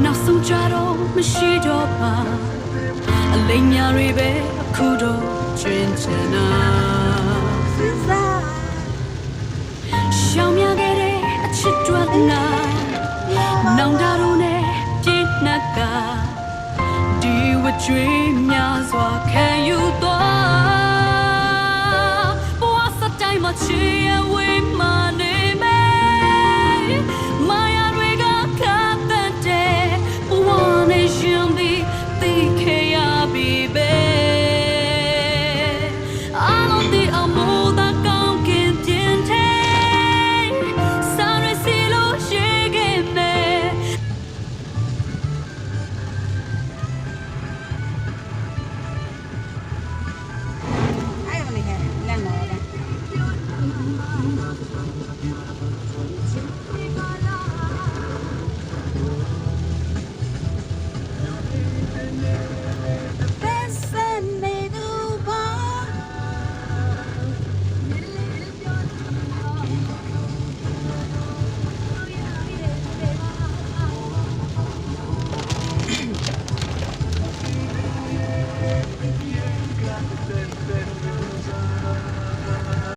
နောက်ဆုံးကြတော့မရှိတော့ပါအလိမ်ညာတွေပဲအခုတော့ကျွင်ချင်တာရှောင်မြခဲ့တဲ့အချစ်တွက်နာနောင်တတို့နဲ့ပြည့်နှက်ကဒီဝကျွေး